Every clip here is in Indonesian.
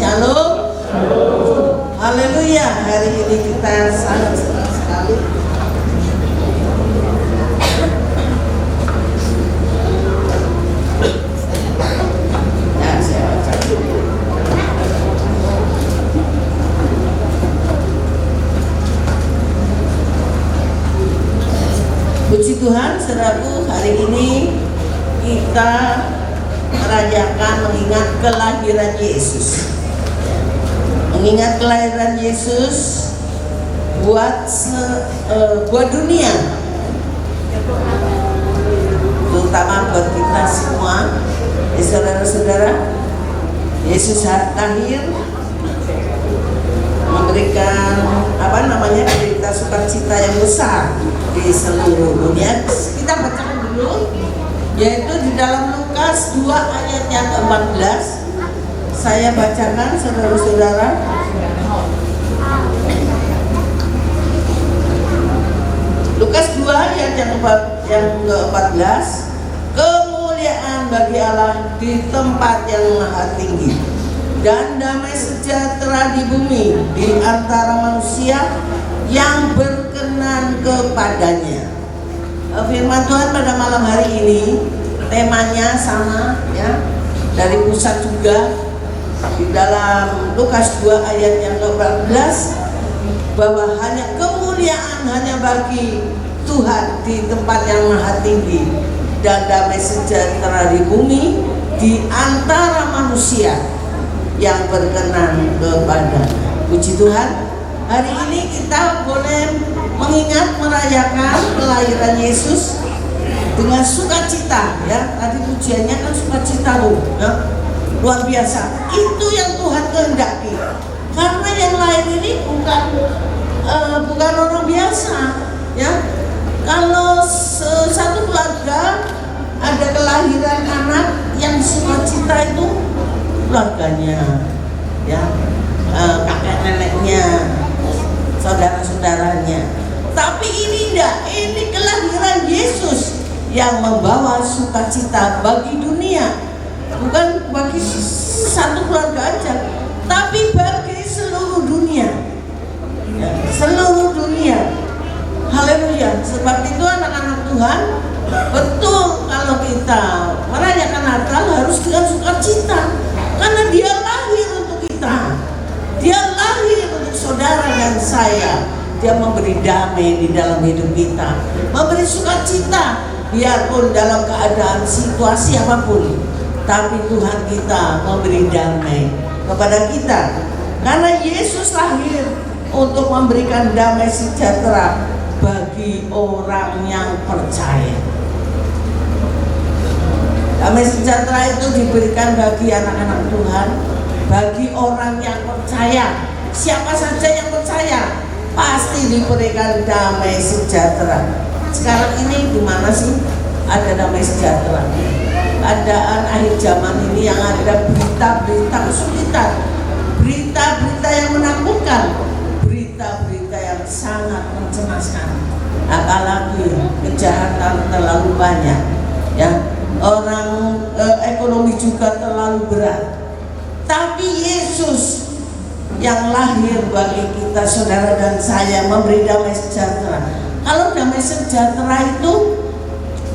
Shalom. Haleluya. Hari ini kita sangat senang sekali puji Tuhan, saudaraku, hari ini kita merayakan mengingat kelahiran Yesus. Mengingat kelahiran Yesus buat dunia, terutama buat kita semua, saudara-saudara. Yesus lahir memberikan berita sukacita yang besar di seluruh dunia. Kita bacakan dulu, yaitu di dalam Lukas 2 ayat yang ke-14. Saya bacakan, saudara-saudara. Lukas 2 ayat yang ke-14. Kemuliaan bagi Allah di tempat yang maha tinggi, dan damai sejahtera di bumi di antara manusia yang berkenan kepadanya. Firman Tuhan pada malam hari ini temanya sama ya, dari pusat juga di dalam Lukas 2 ayat yang ke-14, bahwa hanya kemuliaan hanya bagi Tuhan di tempat yang maha tinggi, dan damai sejahtera di bumi di antara manusia yang berkenan kepadanya. Puji Tuhan, hari ini kita boleh mengingat merayakan kelahiran Yesus dengan sukacita ya. Tadi pujiannya kan sukacita loh ya. Luar biasa. Itu yang Tuhan kehendaki. Karena yang lain ini bukan orang biasa ya. Kalau satu keluarga ada kelahiran anak, yang sukacita itu keluarganya ya, kakek neneknya, saudara-saudaranya. Tapi ini enggak, ini kelahiran Yesus yang membawa sukacita bagi dunia, bukan bagi satu keluarga aja, tapi bagi seluruh dunia ya, seluruh dunia. Haleluya. Sebab itu anak-anak Tuhan, betul kalau kita merayakan Natal harus dengan sukacita, karena Dia lahir untuk kita, Dia lahir untuk saudara dan saya. Dia memberi damai di dalam hidup kita, memberi sukacita biarpun dalam keadaan situasi apapun. Tapi Tuhan kita memberi damai kepada kita, karena Yesus lahir untuk memberikan damai sejahtera bagi orang yang percaya. Damai sejahtera itu diberikan bagi anak-anak Tuhan, bagi orang yang percaya. Siapa saja yang percaya pasti diberikan damai sejahtera. Sekarang ini di mana sih ada damai sejahtera? Keadaan akhir zaman ini yang ada berita-berita kesulitan, berita-berita yang menakutkan, berita-berita yang sangat mencemaskan. Apalagi kejahatan terlalu banyak ya, orang ekonomi juga terlalu berat. Tapi Yesus yang lahir bagi kita, saudara dan saya, memberi damai sejahtera. Kalau damai sejahtera itu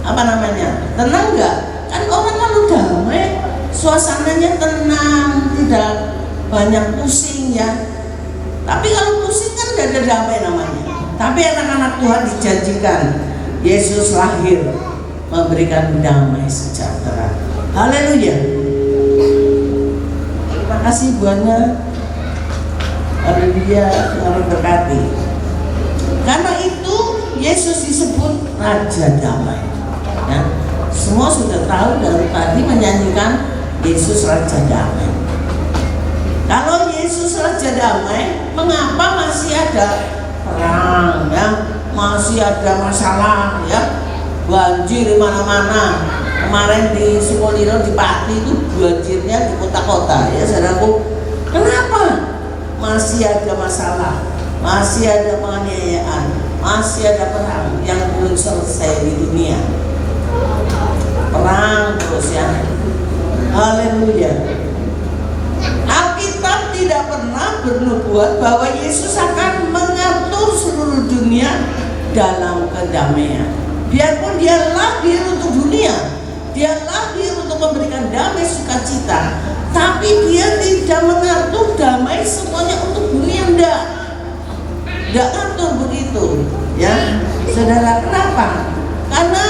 tenang nggak? Kan orang lalu damai, suasananya tenang, tidak banyak pusing ya. Tapi kalau pusing kan tidak ada damai namanya. Tapi anak-anak Tuhan dijanjikan Yesus lahir memberikan damai sejahtera. Haleluya. Terima kasih Buana. Haleluya, Tuhan berkati. Karena itu Yesus disebut Raja Damai ya. Semua sudah tahu dari tadi menyanyikan Yesus Raja Damai. Kalau Yesus Raja Damai, mengapa masih ada perang ya, masih ada masalah ya, banjir di mana-mana. Kemarin di Sukolilo, di Pati itu banjirnya di kota-kota ya, saudaraku. Kenapa? Masih ada masalah, masih ada penganiayaan, masih ada perang yang belum selesai di dunia. Perang terus ya. Haleluya. Alkitab bernubuat bahwa Yesus akan mengatur seluruh dunia dalam kedamaian. Biarpun dia lahir untuk dunia, dia lahir untuk memberikan damai sukacita, tapi dia tidak mengatur damai semuanya untuk dunia. Tidak atur begitu, ya saudara. Kenapa? Karena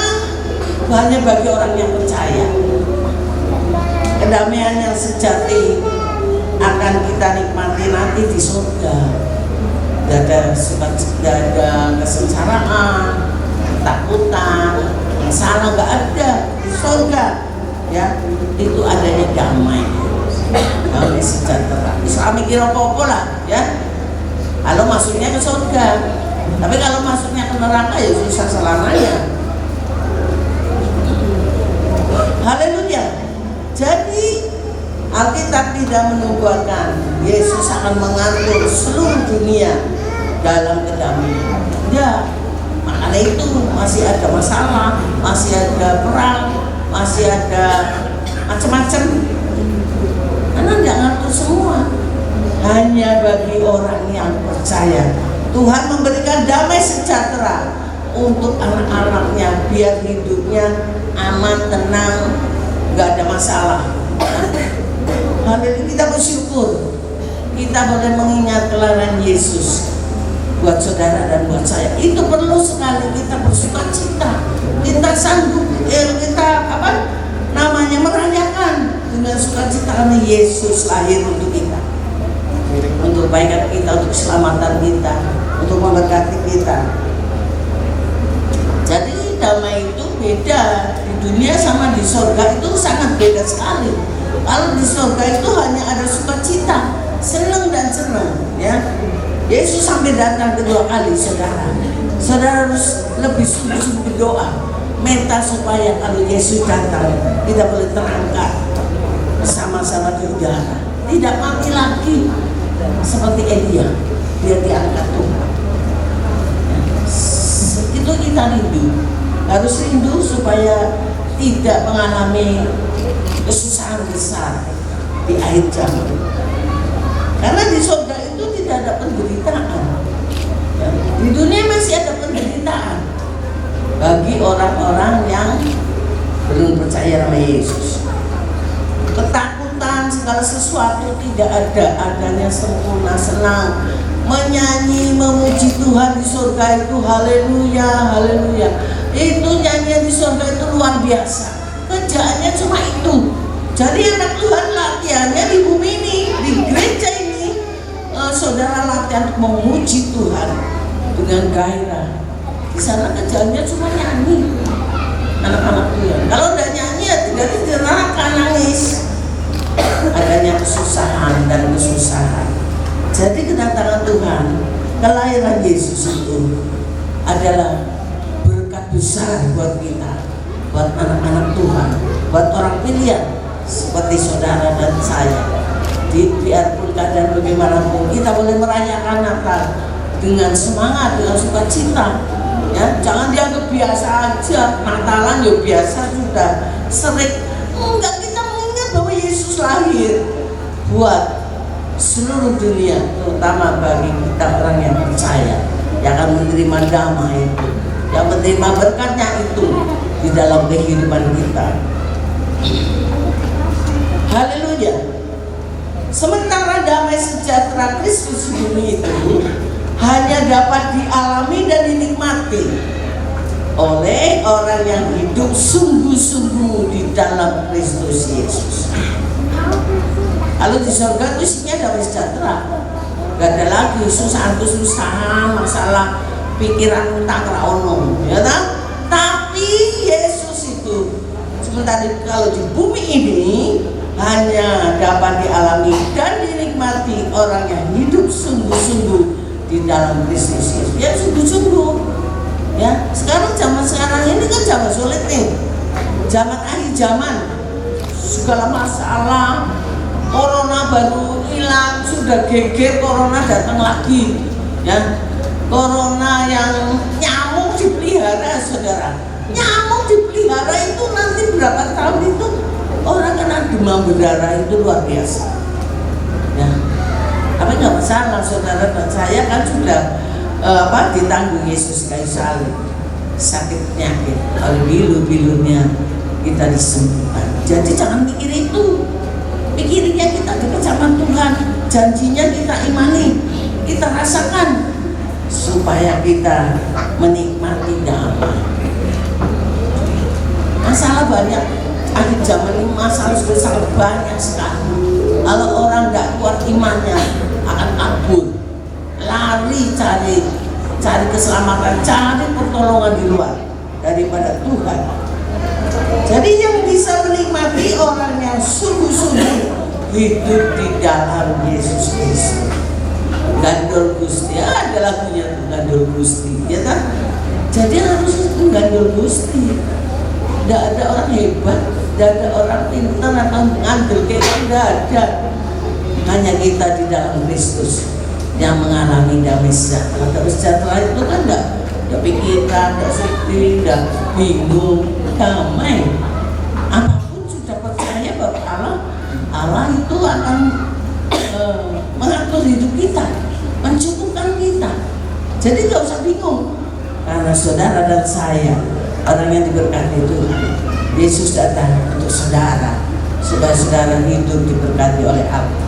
hanya bagi orang yang percaya. Kedamaian yang sejati akan kita nikmati nanti di surga. Tidak ada kesengsaraan, ketakutan, masalah, nggak ada di surga. Ya, itu adanya damai sejahtera. Islam mikir apa-apa lah, ya. Kalau masuknya ke surga, tapi kalau masuknya ke neraka ya susah selamanya. Haleluya. Jadi Alkitab tidak menubuatkan Yesus akan mengatur seluruh dunia dalam kedamaian. Ya, makanya itu masih ada masalah, masih ada perang, masih ada macam-macam. Karena tidak ngatur semua. Hanya bagi orang yang percaya. Tuhan memberikan damai sejahtera untuk anak-anaknya, biar hidupnya aman, tenang, nggak ada masalah. Haleluya, kita bersyukur. Kita boleh mengingat kelahiran Yesus buat saudara dan buat saya. Itu perlu sekali kita bersuka cita. Kita sanggup, kita merayakan dengan sukacita karena Yesus lahir untuk kita, untuk kebaikan kita, untuk keselamatan kita, untuk memberkati kita. Jadi damai itu beda di dunia sama di surga, itu sangat beda sekali. Kalau di surga itu hanya ada sukacita, senang dan senang, ya. Yesus sampai datang kedua kali, saudara. Saudara harus lebih sungguh-sungguh berdoa, minta supaya kalau Yesus datang kita boleh terangkat bersama-sama di udara, tidak mati lagi seperti Elia, dia diangkat Tuhan. Itu kita rindu, harus rindu supaya tidak mengalami kesusahan besar di akhir zaman. Karena di surga itu tidak ada penderitaan, ya. Di dunia masih ada penderitaan bagi orang-orang yang belum percaya sama Yesus. Ketakutan, segala sesuatu tidak ada, adanya sempurna, senang, menyanyi, memuji Tuhan di surga itu. Haleluya, haleluya. Itu nyanyian di surga itu luar biasa. Kerjaannya cuma itu. Jadi anak Tuhan latihannya di bumi ini, di gereja ini, saudara latihan untuk memuji Tuhan dengan gairah. Di sana kerjaannya cuma nyanyi, anak-anak Tuhan. Kalau udah nyanyi ya tidak di neraka nangis. Adanya kesusahan dan kesusahan. Jadi kedatangan Tuhan, kelahiran Yesus itu adalah berkat besar buat kita, buat anak-anak Tuhan, buat orang pilihan seperti saudara dan saya. Biarpun keadaan bagaimanapun, kita boleh merayakan Natal dengan semangat, dengan sukacita. Ya, jangan dianggap biasa aja. Natalan ya biasa sudah, sering. Enggak, kita mengingat bahwa Yesus lahir buat seluruh dunia, terutama bagi kita orang yang percaya, yang akan menerima damai itu, yang menerima berkatnya itu di dalam kehidupan kita. Haleluya. Sementara damai sejahtera Kristus di bumi itu hanya dapat dialami dan dinikmati oleh orang yang hidup sungguh-sungguh di dalam Kristus Yesus. Kalau di surga itu isinya damai sejahtera, gak ada lagi susah-susah, masalah pikiran utang raono, ya kan? Tapi Yesus itu sementara kalau di bumi ini hanya dapat dialami dan dinikmati orang yang hidup sungguh-sungguh di dalam Kristus Yesus. Ya sungguh-sungguh. Ya, sekarang zaman sekarang ini kan zaman sulit nih. Zaman akhir zaman, segala masalah, corona baru hilang, sudah geger corona datang lagi. Ya, corona yang nyamuk dipelihara, saudara. Nyamuk dipelihara itu nanti berapa tahun itu orang kena demam berdarah itu luar biasa. Ya, tapi nggak masalah, saudara dan saya kan sudah ditanggung Yesus kayu salib, sakit penyakit, oleh bilu-bilunya kita disembuhkan. Jadi jangan mikir itu, pikirnya kita dekat sama Tuhan, janjinya kita imani, kita rasakan, supaya kita menikmati damai. Masalah banyak, akhir zaman ini masalah sudah sangat banyak sekali. Kalau orang nggak kuat imannya akan kabur, lari cari keselamatan, cari pertolongan di luar daripada Tuhan. Jadi yang bisa menikmati orang yang sungguh-sungguh hidup di dalam Yesus Kristus. Gandul Gusti, ada lagunya tuh, Gandul Gusti, ya kan? Jadi harus itu Gandul Gusti. Tidak ada orang hebat, tidak ada orang pintar atau ngambil kita, tidak ada. Hanya kita di dalam Kristus yang mengalami damai sejahtera. Damai sejahtera itu kan tidak pikirkan, tidak sedih, tidak bingung, damai. Apapun sudah percaya bahwa Allah itu akan mengatur hidup kita, mencukupkan kita. Jadi nggak usah bingung, karena saudara dan saya orang yang diberkati Tuhan. Yesus datang untuk saudara, supaya saudara hidup diberkati oleh Allah.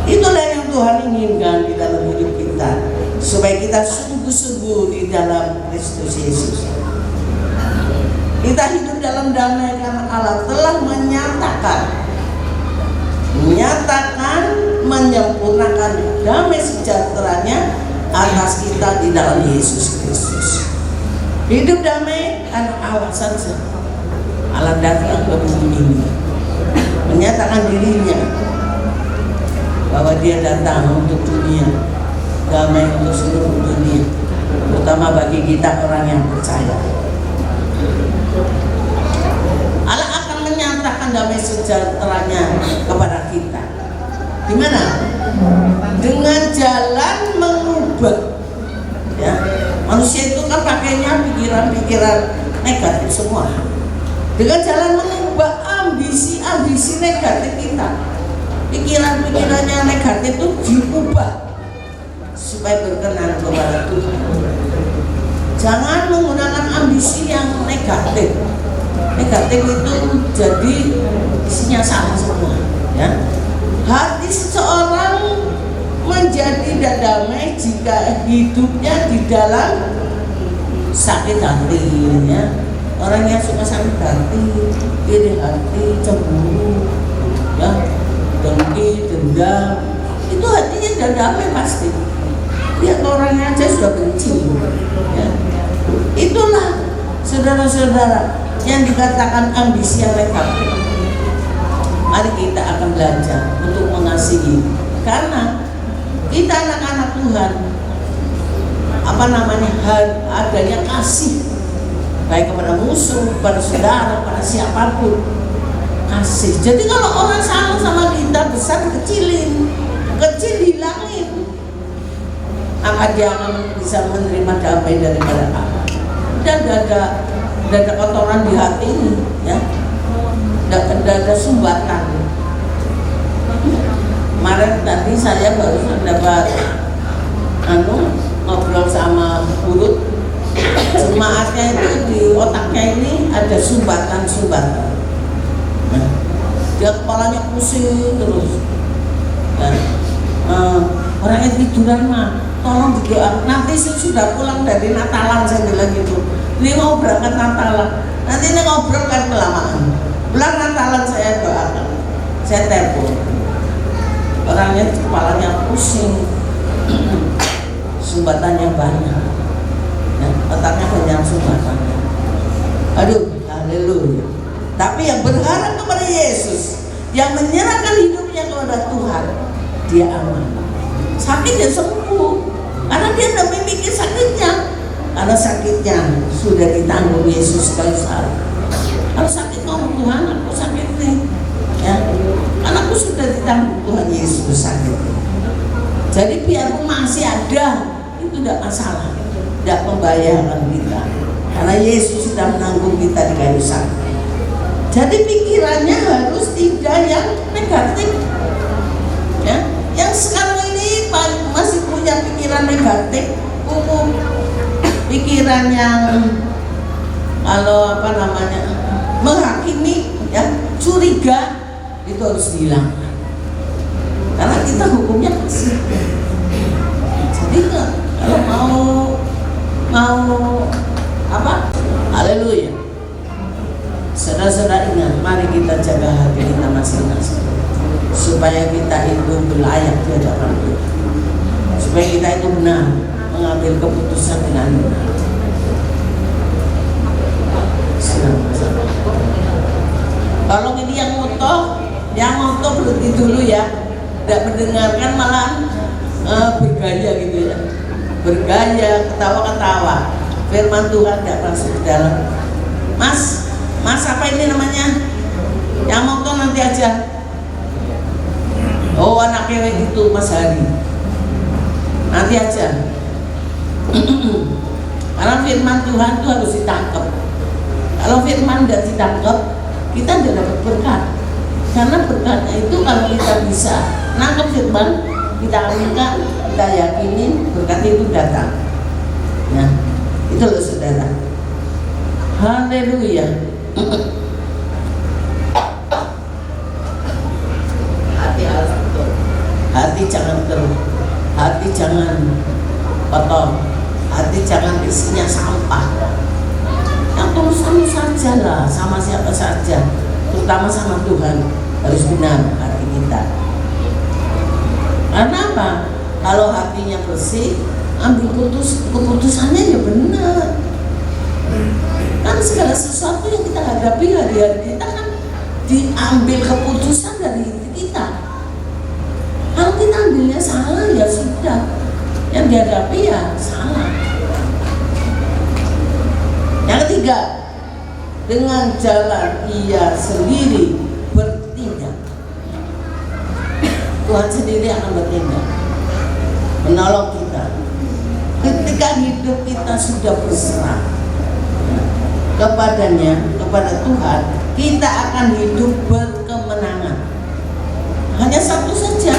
Itulah yang Tuhan inginkan di dalam hidup kita, supaya kita sungguh-sungguh di dalam Kristus Yesus. Kita hidup dalam damai karena Allah telah menyempurnakan damai sejahteranya atas kita di dalam Yesus Kristus. Hidup damai karena Allah saja. Allah datang ke bumi ini, menyatakan dirinya bahwa Dia datang untuk dunia, damai untuk seluruh dunia, terutama bagi kita orang yang percaya. Allah akan menyatakan damai sejahteranya kepada kita. Di mana? Dengan jalan mengubah. Ya, manusia itu kan pakainya pikiran-pikiran negatif semua. Dengan jalan mengubah ambisi-ambisi negatif kita, pikiran-pikirannya negatif itu diubah supaya berkenan kepada Tuhan. Jangan menggunakan ambisi yang negatif. Negatif itu jadi isinya sama semua. Ya. Hati seseorang menjadi tidak damai jika hidupnya di dalam sakit hati, ya. Orang yang suka sakit hati, iri hati, cemburu, ya, dengki, dendam, itu hatinya tidak damai pasti. Lihat orangnya aja sudah benci, ya. Itulah saudara-saudara yang dikatakan ambisi yang negatif. Mari kita akan belajar untuk mengasihi, karena kita anak-anak Tuhan, adanya kasih, baik kepada musuh, kepada saudara, kepada siapapun, kasih. Jadi kalau orang salah sama kita, besar kecilin, kecil hilangin, maka dia akan bisa menerima damai daripada Allah. Dan tidak ada kotoran di hati ini, ya. Tidak ada sumbatan. Kemarin tadi saya baru dapat ngobrol sama Urut, jemaatnya itu di otaknya ini ada sumbatan. Nah, dia kepalanya pusing terus. Dan orang yang tiduran mah tolong didoakan. Nanti sudah pulang dari Natalan, saya bilang gitu. Ini mau berangkat Natalan, nanti ini ngobrol kan kelamaan. Pulang Natalan saya doakan, saya telepon. Orangnya kepalanya pusing, sumbatannya banyak, ya, otaknya banyak sumbatannya. Aduh, haleluya. Tapi yang berharap kepada Yesus, yang menyerahkan hidupnya kepada Tuhan, dia aman. Sakit dia sembuh, karena dia tidak memikir sakitnya, karena sakitnya sudah ditanggung Yesus kayu salib. Kalau sakit ngomong, Tuhan aku sakit nih, ya, anakku sudah ditanggung Tuhan Yesus sakit. Jadi biarpun masih ada, itu tidak masalah, tidak membahayakan kita, karena Yesus sudah menanggung kita di kayu salib. Jadi pikirannya harus tidak yang negatif, ya. Yang sekarang ini banyak negatif, hukum pikiran yang kalau menghakimi, ya, curiga, itu harus dihilangkan. Karena kita hukumnya kasih. Jadi kalau mau haleluya. Saudara-saudara ingat, mari kita jaga hati kita masing-masing, supaya kita itu berlayak di hadapan Tuhan, supaya kita itu benar mengambil keputusan dengan benar. Kalau ini yang moto berhenti dulu ya, tidak mendengarkan, malah bergaya gitu ya, bergaya, ketawa-ketawa. Firman Tuhan tidak masuk ke dalam. Mas apa ini namanya? Yang moto nanti aja. Oh, anak cewek itu Mas Hari, nanti aja. Karena firman Tuhan itu harus ditangkap. Kalau firman tidak ditangkap, kita tidak dapat berkat. Karena berkatnya itu kalau kita bisa nangkep firman, kita aminkan, kita yakinin, berkat itu datang. Nah, itu loh saudara. Haleluya. Hati jangan keruh, hati jangan kotor, hati jangan isinya sampah. Yang tulus saja lah, sama siapa saja, terutama sama Tuhan, harus benar hati kita. Karena apa? Kalau hatinya bersih, ambil keputusannya ya benar. Kan segala sesuatu yang kita hadapi hari-hari kita kan diambil keputusan dari hati kita. Kalau kita ambilnya salah ya sudah, yang dihadapi ya salah. Yang ketiga, dengan jalan ia sendiri bertindak. Tuhan sendiri akan bertindak, menolong kita. Ketika hidup kita sudah berserah kepadanya, kepada Tuhan, kita akan hidup berkemenangan. Hanya satu saja,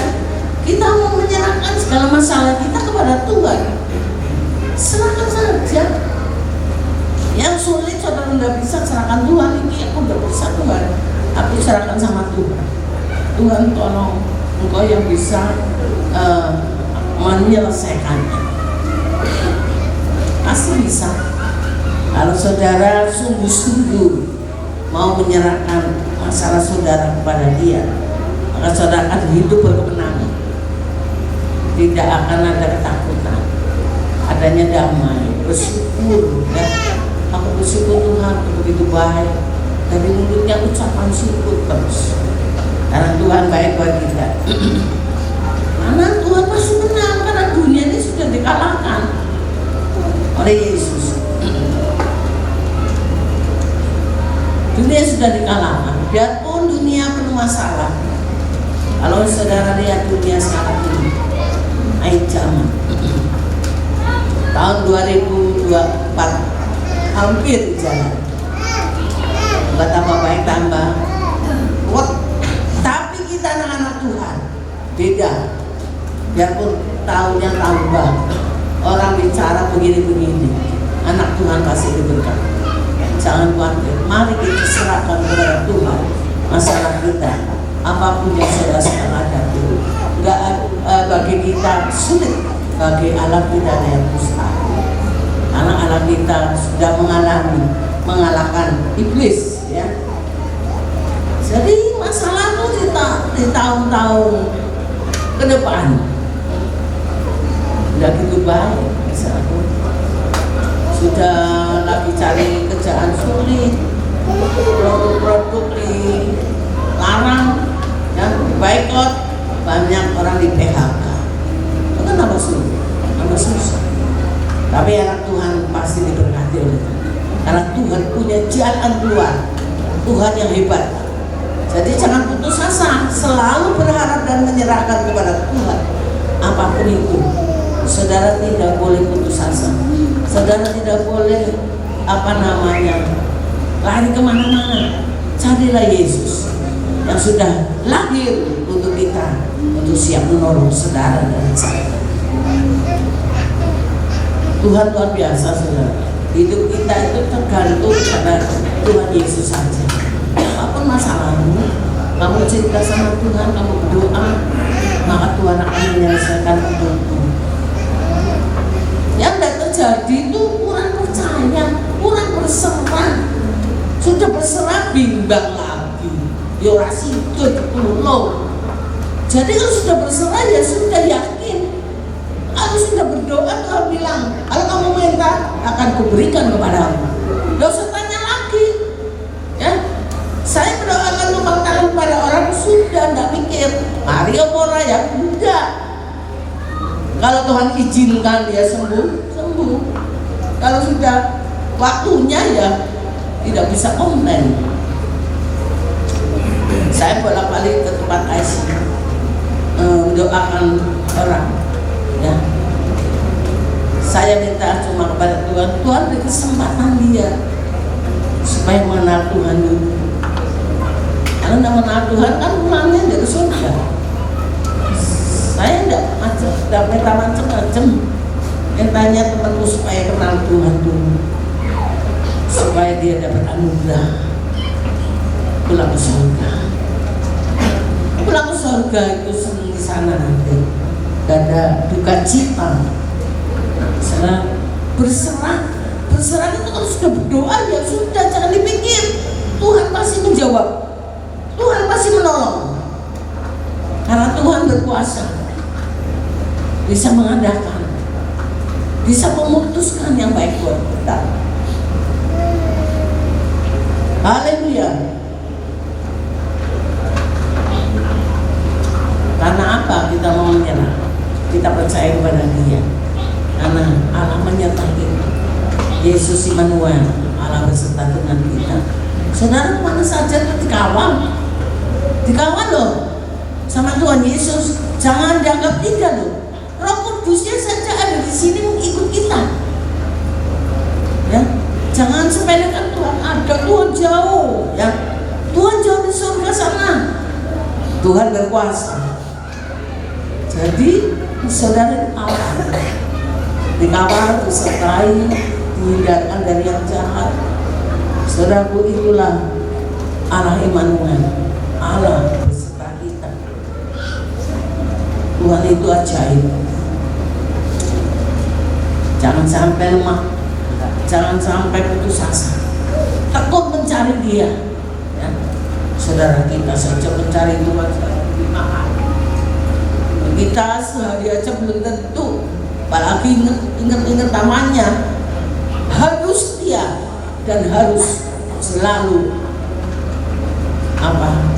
kita mau menyerahkan segala masalah kita kepada Tuhan. Serahkan saja. Yang sulit saudara tidak bisa serahkan Tuhan, ini aku tidak bisa Tuhan, aku serahkan sama Tuhan. Tuhan tolong, Engkau yang bisa menyelesaikannya. Pasti bisa. Kalau saudara sungguh-sungguh mau menyerahkan masalah saudara kepada Dia, maka saudara akan hidup berkemenangan. Tidak akan ada ketakutan, adanya damai, bersyukur. Ya. Aku bersyukur Tuhan begitu baik. Dari mulutnya ucapan syukur terus. Karena Tuhan baik bagi kita. Karena Tuhan pasti menang, karena dunia ini sudah dikalahkan oleh Yesus. Dunia sudah dikalahkan. Biarpun dunia penuh masalah. Kalau saudara lihat dunia sekarang ini, akhir zaman, tahun 2024 hampir jalan, nggak tambah baik tambah. Tapi kita anak-anak Tuhan beda. Biarpun tahunnya tambah, orang bicara begini-begini, anak Tuhan pasti diberkati. Jangan khawatir, mari kita serahkan kepada Tuhan masalah kita, apapun yang saudara sedang hadapi. Nggak bagi kita sulit, bagi Allah kita ada yang mustahil. Karena Allah kita sudah mengalahkan iblis, ya. Jadi masalah itu di tahun-tahun ke depan udah gitu baik, misalnya sudah lagi cari kerjaan sulit, produk-produk dilarang, ya, boikot, banyak orang di PHK. Itu kan tambah sulit, tambah susah. Tapi anak Tuhan pasti diberkati oleh Tuhan. Karena Tuhan punya jalan keluar, Tuhan yang hebat. Jadi jangan putus asa, selalu berharap dan menyerahkan kepada Tuhan. Apapun itu, saudara tidak boleh putus asa. Saudara tidak boleh lari kemana-mana. Carilah Yesus yang sudah lahir untuk kita, untuk siap menolong saudara dan saya. Tuhan luar biasa, saudara. Hidup kita itu tergantung pada Tuhan Yesus saja. Apapun masalahmu, kamu cerita sama Tuhan, kamu berdoa, maka Tuhan akan menyelesaikan hidupmu. Yang tidak terjadi itu kurang percaya, kurang berserah. Sudah berserah bimbang lagi, ya ora sida dipulung. Jadi kalau sudah berserah ya sudah yakin. Kalau sudah berdoa, Tuhan bilang, kalau kamu minta akan kuberikan kepadamu. Tidak usah tanya lagi. Ya, saya berdoakan numpang tangan pada orang sudah tidak mikir Maria Mora ya enggak. Kalau Tuhan izinkan dia sembuh, sembuh. Kalau sudah waktunya ya tidak bisa komplain. Saya bolak-balik ke tempat ICU mendoakan orang. Ya, saya minta cuma kepada Tuhan, Tuhan beri kesempatan dia supaya mengenal Tuhan dulu. Karena tidak mengenal Tuhan kan pulangnya dari surga. Saya tidak minta macam-macam, mintanya temanku supaya kenal Tuhan dulu, supaya dia dapat anugerah pulang ke surga. Pulang ke surga itu senang di sana nanti. Gak ada duka cita. Misalnya berserah itu kalau sudah berdoa ya sudah, jangan dipikir. Tuhan pasti menjawab, Tuhan pasti menolong, karena Tuhan berkuasa, bisa mengadakan, bisa memutuskan yang baik buat kita. Haleluya. Karena apa kita mau menyerah? Kita percaya kepada Dia, karena Allah menyertai kita. Yesus Immanuel, Allah beserta dengan kita. Saudara mana saja dikawal loh sama Tuhan Yesus. Jangan dianggap tidak loh. Roh Kudusnya saja ada di sini mengikut kita. Ya, jangan sepelekan Tuhan. Ada Tuhan jauh, ya. Tuhan jauh di surga sana. Tuhan berkuasa. Jadi saudara dikawal, disertai, dihindarkan dari yang jahat. Saudaraku, itulah Allah Immanuel, Allah beserta kita. Tuhan itu ajaib. Jangan sampai lemah, jangan sampai putus asa, tekun mencari Dia. Ya. Saudara, kita saja mencari Tuhan kita sehari aja belum tentu, apalagi ingat namanya. Harus setia dan harus selalu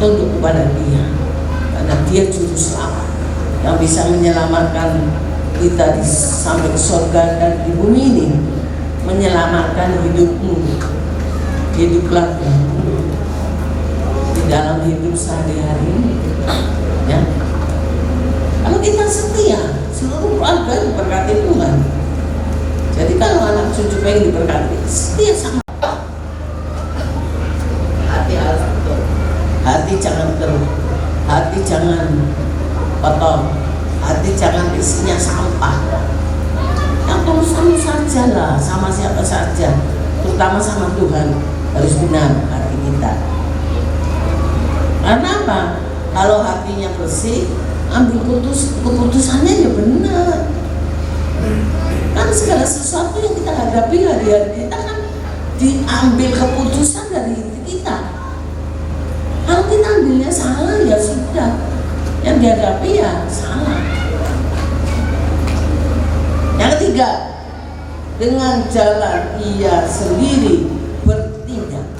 tunduk kepada Dia, karena Dia juru selamat yang bisa menyelamatkan kita di sampai ke surga dan di bumi ini, menyelamatkan hidupmu. Hiduplah di dalam hidup sehari-hari, ya. Kalau kita setia, seluruh keluarga diberkati Tuhan. Jadi kalau anak cucu pengen diberkati, setia sama hati harus betul. Hati jangan keruh, hati jangan kotor, hati jangan isinya sampah. Yang tulisanmu saja lah, sama siapa saja, terutama sama Tuhan, harus benar hati kita. Karena apa? Kalau hatinya bersih, ambil keputusannya ya benar. Kan segala sesuatu yang kita hadapi hari-hari kita kan diambil keputusan dari kita. Kalau kita ambilnya salah ya sudah, yang dihadapi ya salah. Yang ketiga, dengan jalan ia sendiri bertindak.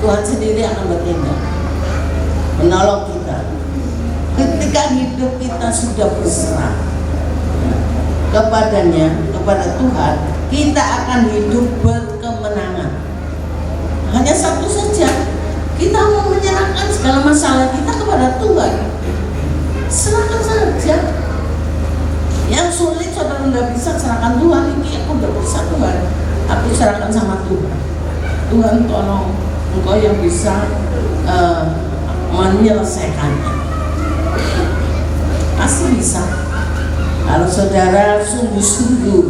Tuhan sendiri akan bertindak, menolong kita. Ketika hidup kita sudah berserah kepadanya, kepada Tuhan, kita akan hidup berkemenangan. Hanya satu saja, kita mau menyerahkan segala masalah kita kepada Tuhan. Serahkan saja. Yang sulit saudara tidak bisa serahkan Tuhan. Ini aku udah bisa Tuhan, aku serahkan sama Tuhan. Tuhan tolong, Engkau yang bisa menyelesaikannya. Pasti bisa. Kalau saudara sungguh-sungguh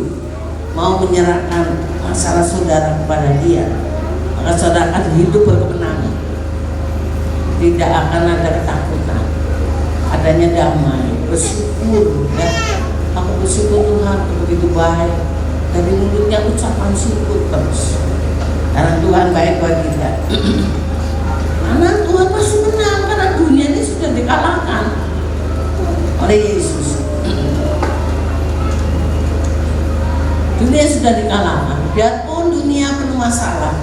mau menyerahkan masalah saudara kepada Dia, maka saudara akan hidup berkemenangan. Tidak akan ada ketakutan, adanya damai, bersyukur. Ya. Aku bersyukur Tuhan begitu baik. Dari mulutnya ucapan syukur terus. Karena Tuhan baik bagi kita. Karena Tuhan pasti menang, karena dunia ini sudah dikalahkan oleh Yesus. Dunia sudah dikalahkan. Biarpun dunia penuh masalah.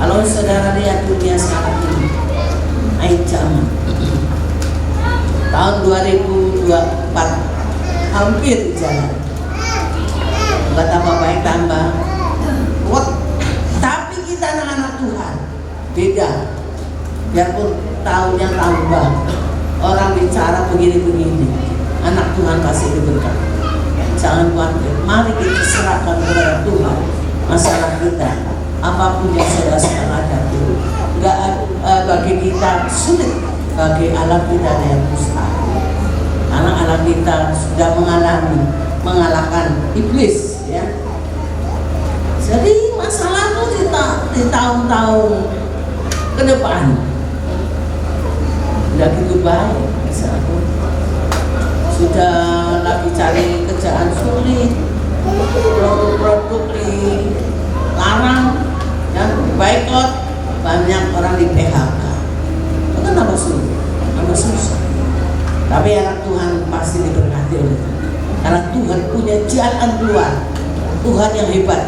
Kalau saudara lihat dunia sekarang ini, akhir zaman, tahun 2024 hampir jalan. Nggak tambah baik tambah. Tapi kita anak-anak Tuhan beda. Biarpun tahunnya tambah, orang bicara begini-begini, anak Tuhan pasti diberkati. Jangan khawatir, mari kita serahkan kepada Tuhan masalah kita, apapun yang sudah sedang hadapi. Enggak bagi kita sulit, bagi Allah kita ada yang mustahil. Karena Allah kita sudah mengalahkan iblis, ya. Jadi masalah itu di tahun-tahun ke depan udah gitu baik, misalnya sudah lagi cari kerjaan sulit, produk-produk dilarang, ya, boikot, banyak orang di PHK. Itu kan apa sulit, apa susah. Tapi anak Tuhan pasti diberkati oleh Tuhan, karena Tuhan punya jalan keluar, Tuhan yang hebat.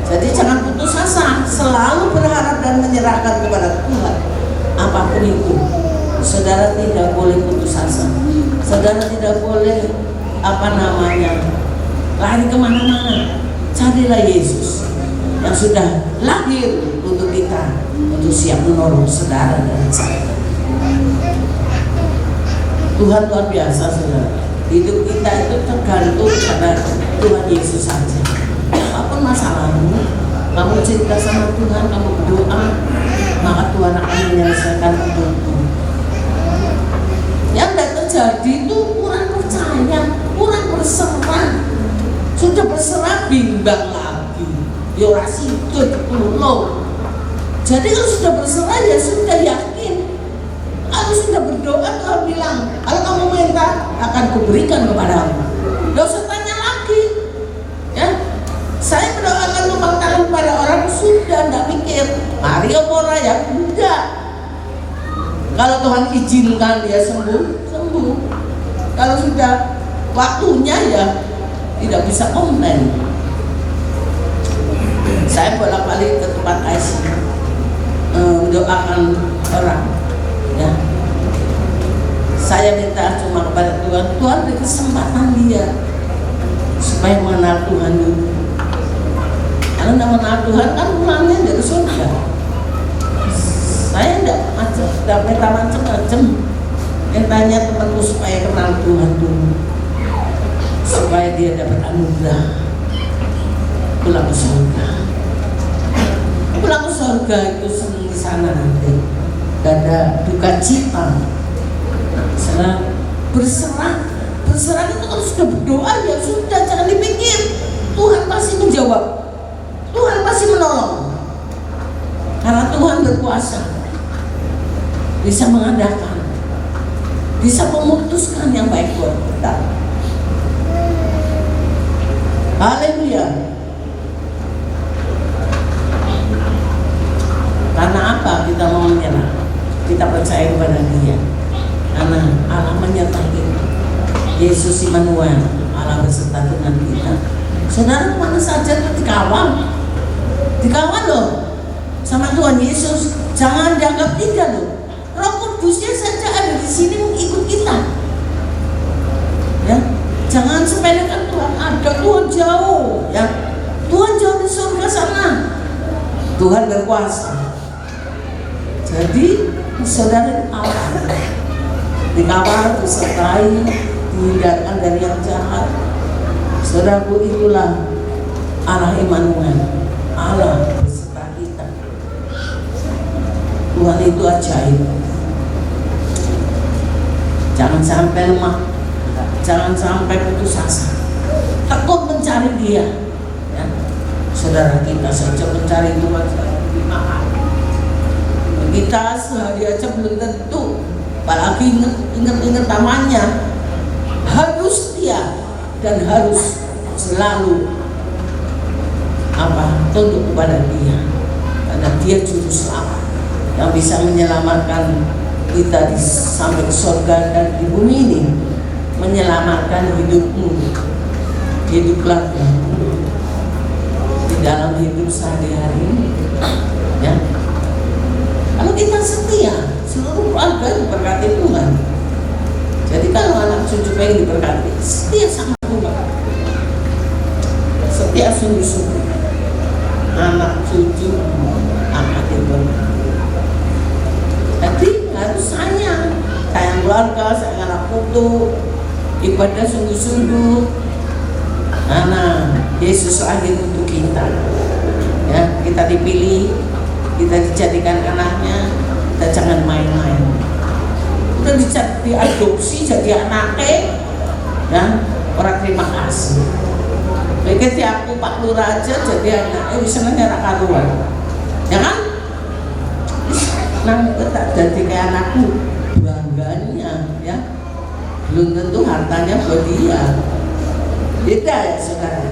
Jadi jangan putus asa, selalu berharap dan menyerahkan kepada Tuhan. Apapun itu, saudara tidak boleh putus asa. Saudara tidak boleh lari kemana-mana. Carilah Yesus yang sudah lahir untuk kita, untuk siap menolong saudara dan saya. Tuhan luar biasa, saudara. Hidup kita itu tergantung pada Tuhan Yesus saja. Apapun masalahmu, kamu cerita sama Tuhan, kamu berdoa, maka Tuhan akan menyelesaikan hidupmu. Yang tidak terjadi itu kurang percaya, kurang berserah. Sudah berserah bimbang lagi, yorasi itu loh. Jadi kalau sudah berserah ya sudah yakin. Kalau sudah berdoa, Tuhan bilang, kalau kamu minta akan kuberikan kepadamu. Tidak usah tanya lagi, ya. Saya mendoakan lubang tangan pada orang sudah tidak mikir Maria Mora ya, enggak. Kalau Tuhan izinkan dia sembuh, sembuh. Kalau sudah waktunya ya tidak bisa komplain. Saya bolak-balik ke tempat ICU mendoakan orang, ya. Saya minta cuma kepada Tuhan, Tuhan beri kesempatan dia supaya mengenal Tuhan dulu. Kalau tidak mengenal Tuhan kan pulangnya dari surga. Saya tidak minta macam-macam, mintanya temanku supaya kenal Tuhan dulu, supaya dia dapat anugerah pulang ke surga. Pulang ke surga itu senang di sana nanti, gak ada duka cita. Berserah itu kalau sudah berdoa ya sudah, jangan dipikir. Tuhan pasti menjawab, Tuhan pasti menolong, karena Tuhan berkuasa, bisa mengadakan, bisa memutuskan yang baik buat kita. Haleluya. Karena apa kita mau menyerah? Kita percaya kepada Dia, karena Allah menyertai kita. Yesus Immanuel, Allah beserta dengan kita. Saudara kemana saja dikawal loh sama Tuhan Yesus. Jangan dianggap tidak loh. Roh Kudusnya saja ada di sini mengikut kita. Ya, jangan sepelekan Tuhan. Ada Tuhan jauh, ya. Tuhan jauh di surga sana. Tuhan berkuasa. Jadi saudara dikawal, disertai, dihindarkan dari yang jahat. Saudaraku, itulah Allah Immanuel, Allah beserta kita. Tuhan itu ajaib. Jangan sampai lemah, Jangan sampai putus asa. Tekun mencari Dia. Ya. Saudara, kita saja mencari Tuhan lebih mahal. Kita sehari aja belum tentu, apalagi ingat namanya. Harus setia dan harus selalu tunduk kepada Dia, karena Dia juru selamat yang bisa menyelamatkan kita di sampai surga dan di bumi ini, menyelamatkan hidupmu, hidup lagi di dalam hidup sehari-hari ini. Ya, kalau kita setia, seluruh keluarga diberkati Tuhan. Jadi kalau anak cucu pengen diberkati, setia sama Tuhan, setia sungguh-sungguh, anak cucu akan diberkati. Jadi harus sayang keluarga, sayang anak putu, ibadah sungguh-sungguh. Karena Yesus lahir untuk kita. Ya, kita dipilih, kita dijadikan anaknya, kita jangan main-main. Kita diadopsi jadi anaknya, dan orang terima kasih. Begitu aku Pak Lurah aja jadi anaknya, bisa nyara karuan, ya kan? Nang tak jadi kayak anakku, bangganya, ya. Belum tentu hartanya buat dia. Beda ya saudara.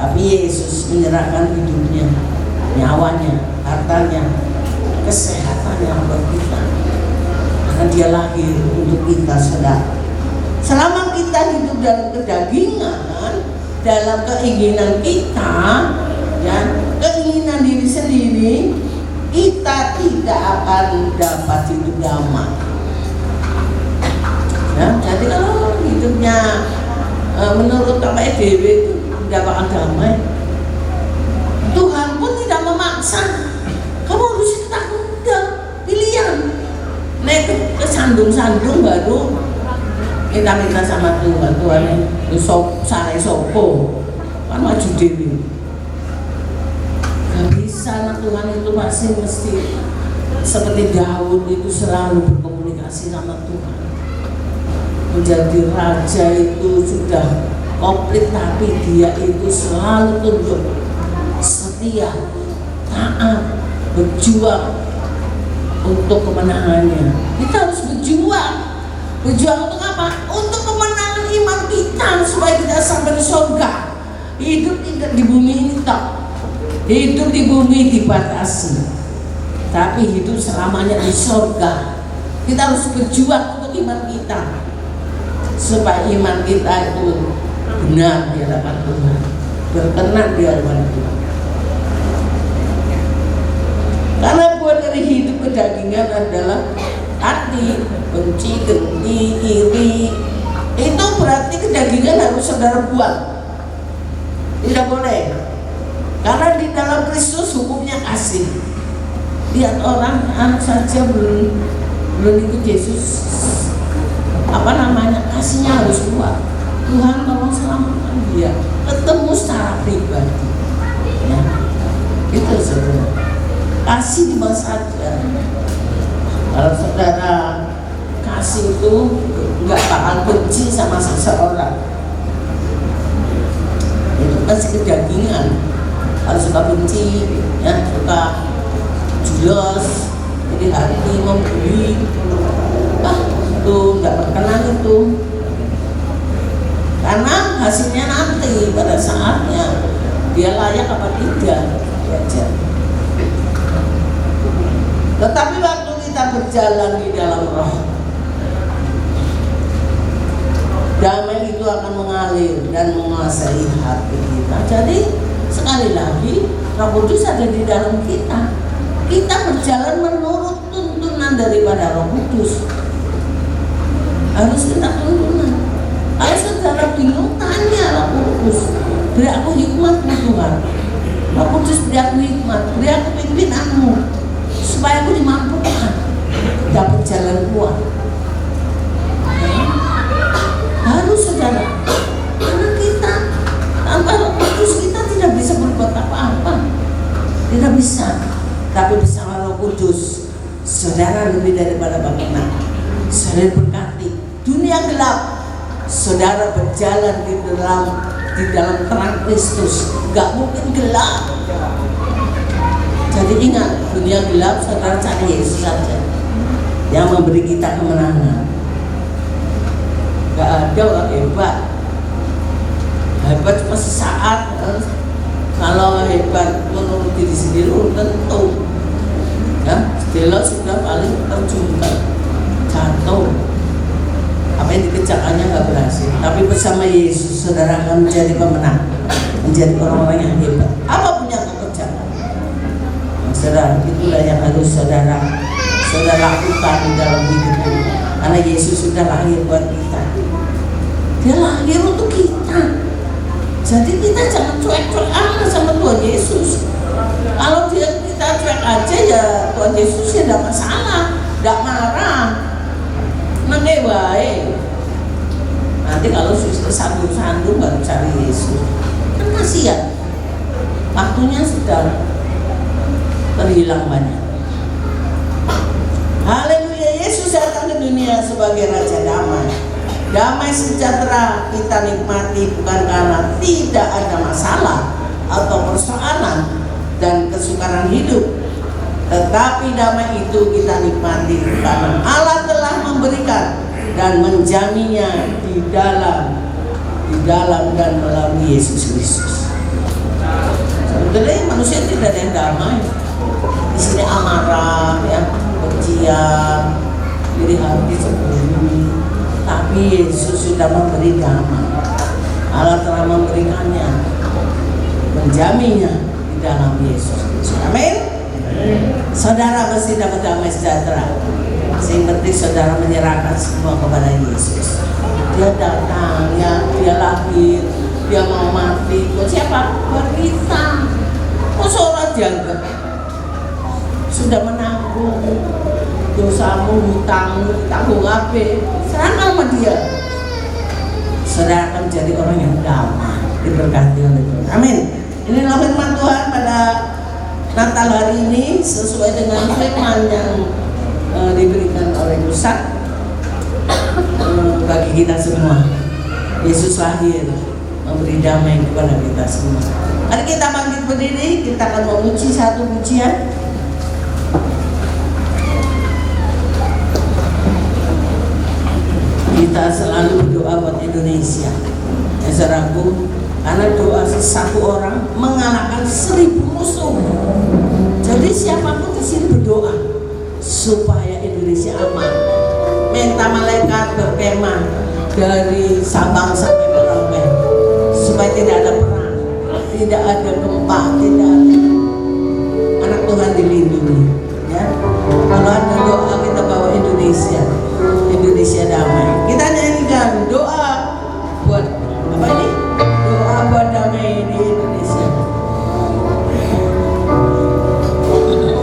Tapi Yesus menyerahkan hidupnya, nyawanya, hartanya, kesehatannya buat kita. Karena Dia lahir untuk kita, saudara. Selama kita hidup dalam kedagingan, dalam keinginan kita, ya, keinginan diri sendiri, kita tidak akan dapat hidup damai. Ya, jadi kalau hidupnya menurut KPDW itu tidak akan damai. Tuhan pun tidak memaksa. Kamu harus takut, pilihan. Nek kesandung-sandung baru kita minta sama Tuhan, Tuhan itu sare sopo, kan maju dewi. Gak bisa, anak Tuhan itu mesti seperti Daud itu selalu berkomunikasi sama Tuhan. Menjadi raja itu sudah komplit, tapi dia itu selalu tunduk, setia, taat, berjuang untuk kemenangannya. Kita harus berjuang. Berjuang untuk apa? Untuk kemenangan iman kita, supaya kita sampai di surga. Hidup tidak di bumi ini tak. Hidup di bumi dibatasi, tapi hidup selamanya di surga. Kita harus berjuang untuk iman kita, supaya iman kita itu benar di hadapan Tuhan, berkenan di hadapan Tuhan. Karena buat dari hidup kedagingan adalah hati, benci, dengki, iri. Itu berarti kedagingan harus saudara buang. Tidak boleh. Karena di dalam Kristus hukumnya kasih. Lihat orang saja belum ikut Yesus, kasihnya harus kuat. Tuhan tolong selamatkan dia, ketemu secara pribadi. Ya, itu saudara. Kasih di mana saja. Kalau saudara kasih itu nggak bakal benci sama seseorang. Itu kasih kedagingan. Kalau suka benci, ya suka julos, jadi hati membuli, itu nggak berkenan itu. Karena hasilnya nanti pada saatnya dia layak apa tidak, ya. Tetapi waktu kita berjalan di dalam roh, damai itu akan mengalir dan menguasai hati kita. Jadi sekali lagi Roh Kudus ada di dalam kita. Kita berjalan menurut tuntunan daripada Roh Kudus. Harus kita tuntunan. Kalau saudara bingung, tanya Roh Kudus. Beri aku hikmat Tuhan. Roh Kudus beri aku hikmat, beri aku pimpinanmu, supaya aku dimampukan dapat jalan keluar. Harus saudara, karena kita tanpa Roh Kudus kita tidak bisa berbuat apa-apa, tidak bisa. Tapi bersama Roh Kudus, saudara lebih daripada bagaimana. Saudara berkati dunia gelap, saudara saudara berjalan di dalam terang Kristus, gak mungkin gelap. Jadi ingat, dunia gelap, saudara cari Yesus saja yang memberi kita kemenangan. Gak ada orang hebat cuma sesaat. Kalau hebat menurut diri sendiri tentu ya, Stella sudah paling terjungkal, jatuh. Apa yang dikejarkannya nggak berhasil. Tapi bersama Yesus saudara akan menjadi pemenang, menjadi orang-orang yang hebat. Apapun yang kau kerjakan, saudara, itulah yang harus saudara lakukan di dalam hidup. Karena Yesus sudah lahir buat kita. Dia lahir untuk kita. Jadi kita jangan cuek-cuek amat sama Tuhan Yesus. Kalau kita cuek aja ya Tuhan Yesus ya tidak masalah, tidak marah, mengewahi. Nanti kalau sudah sandung-sandung baru cari Yesus, kan kasihan. Waktunya sudah terhilang banyak. Haleluya, Yesus datang ke dunia sebagai Raja Damai. Damai sejahtera kita nikmati bukan karena tidak ada masalah atau persoalan dan kesukaran hidup, tetapi damai itu kita nikmati karena Allah telah memberikan dan menjaminnya di dalam dan melalui Yesus Kristus. Sebenarnya manusia tidak ada yang damai. Di sini amarah, ya, kebencian, iri hati, sembunyi. Tapi Yesus sudah memberi damai. Allah telah memberikannya, menjaminnya di dalam Yesus Kristus. Amin. Saudara mesti dapat damai sejahtera. Yang penting saudara menyerahkan semua kepada Yesus. Dia datang, ya, dia lahir, dia mau mati. Buat siapa? Buat kita. Seorang jaga sudah menanggung dosamu, hutangmu, tanggung apa? Serahkan sama dia. Saudara akan menjadi orang yang damai, diberkati oleh Tuhan. Amin. Inilah firman Tuhan pada Natal hari ini sesuai dengan firman yang diberikan oleh Pusat bagi kita semua. Yesus lahir memberi damai kepada kita semua. Mari kita bangkit berdiri, kita akan memuji satu pujian. Kita selalu berdoa buat Indonesia, ya saudaraku, karena doa satu orang mengalahkan 1000 musuh. Jadi siapapun di sini berdoa supaya Indonesia aman. Minta malaikat berkemah dari Sabang sampai Merauke supaya tidak ada perang, tidak ada gempa, tidak ada. Anak Tuhan dilindungi. Ya, kalau ada doa kita bawa Indonesia damai. Kita nyanyikan doa buat apa ini? Doa buat damai di Indonesia. Indonesia.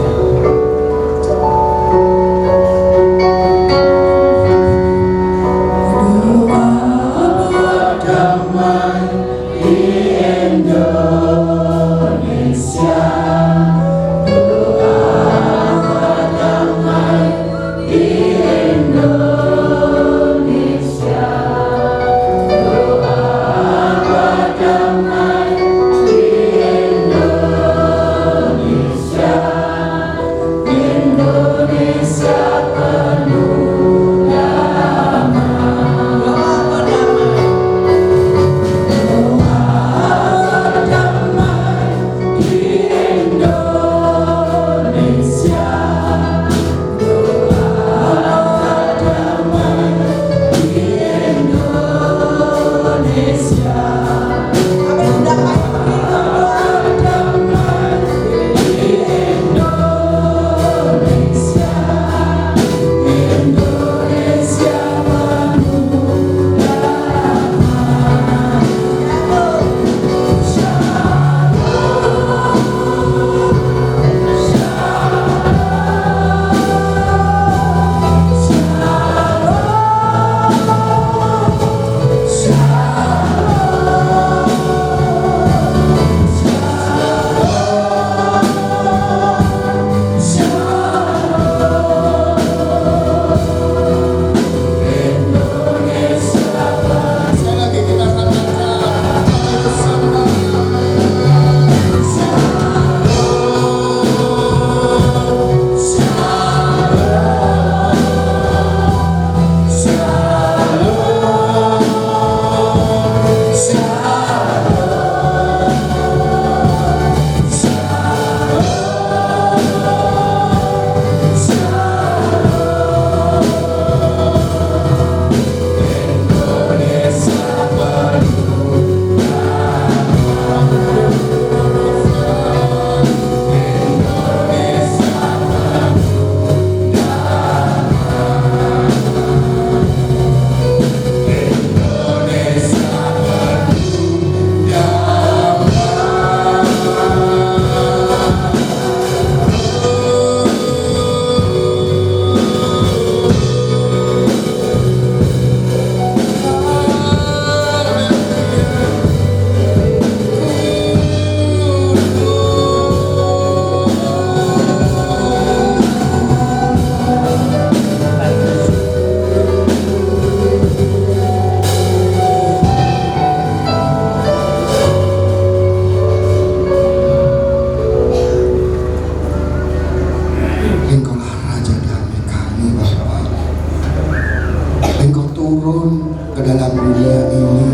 dunia ini,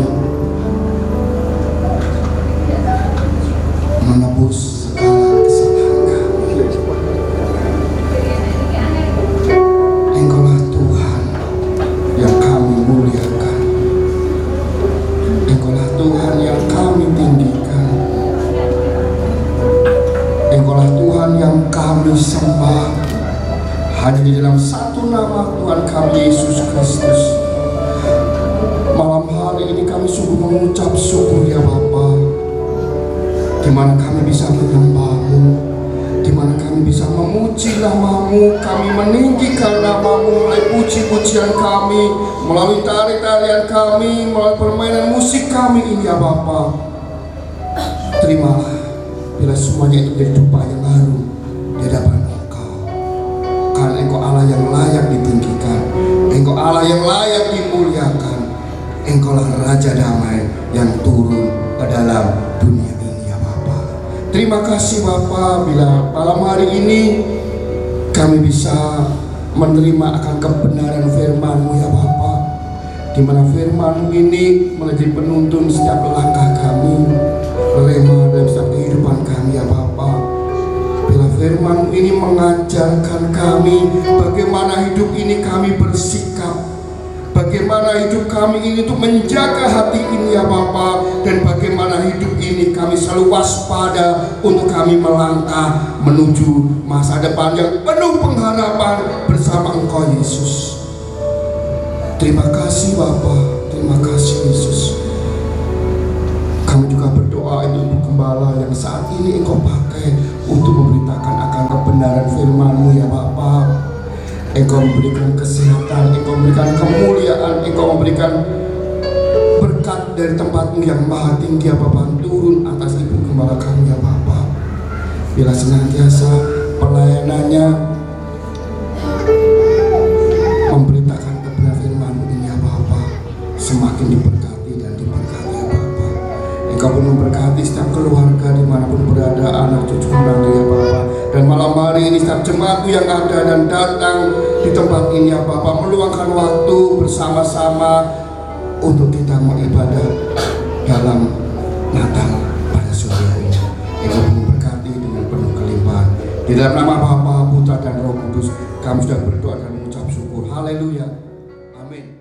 menebus segala kesalahan kami. Engkaulah Tuhan yang kami muliakan, Engkaulah Tuhan yang kami tinggikan, Engkaulah Tuhan yang kami sembah. Hanya di dalam satu nama Tuhan kami Yesus Kristus, malam hari ini kami sungguh mengucap syukur ya Bapa, di mana kami bisa menyembah-Mu, di mana kami bisa memuji nama-Mu, kami meninggikan nama-Mu melalui puji-pujian kami, melalui tari-tarian kami, melalui permainan musik kami ini ya Bapa. Terimalah bila semuanya itu menjadi dupa yang harum di hadapan Engkau, karena Engkau Allah yang layak ditinggikan, Engkau Allah yang layak dimuliakan, Engkaulah Raja Damai yang turun ke dalam dunia ini ya Bapa. Terima kasih Bapa, bila malam hari ini kami bisa menerima akan kebenaran firman-Mu ya Bapa, di mana firman-Mu ini menjadi penuntun setiap langkah kami, rema dalam setiap kehidupan kami ya Bapa. Bila firman-Mu ini mengajarkan kami bagaimana hidup ini kami bersikap, bagaimana hidup kami ini untuk menjaga hati ini ya Bapa, dan bagaimana hidup ini kami selalu waspada untuk kami melangkah menuju masa depan yang penuh pengharapan bersama Engkau Yesus. Terima kasih Bapa, terima kasih Yesus. Kami juga berdoa untuk gembala yang saat ini Engkau pakai untuk memberitakan akan kebenaran firman-Mu ya Bapa. Engkau memberikan kesehatan, Engkau memberikan kemuliaan, Engkau memberikan berkat dari tempat-Mu yang maha tinggi ya Bapa, turun atas ibu gembala kami ya Bapa. Bila senantiasa pelayanannya memberitakan kebenaran firman-Mu ini ya Bapa, semakin diberkati dan diberkati ya Bapa. Engkau pun memberkati setiap keluarga dimanapun berada, anak cucu menantu ya Bapa. Dan malam hari ini setiap jemaat yang ada dan datang di tempat ini ya Bapa, meluangkan waktu bersama-sama untuk kita beribadah dalam Natal pada sore hari ini. Engkau pun memberkati dengan penuh kelimpahan. Di dalam nama Bapa, Putra dan Roh Kudus, kami sudah berdoa dan mengucap syukur. Haleluya. Amin.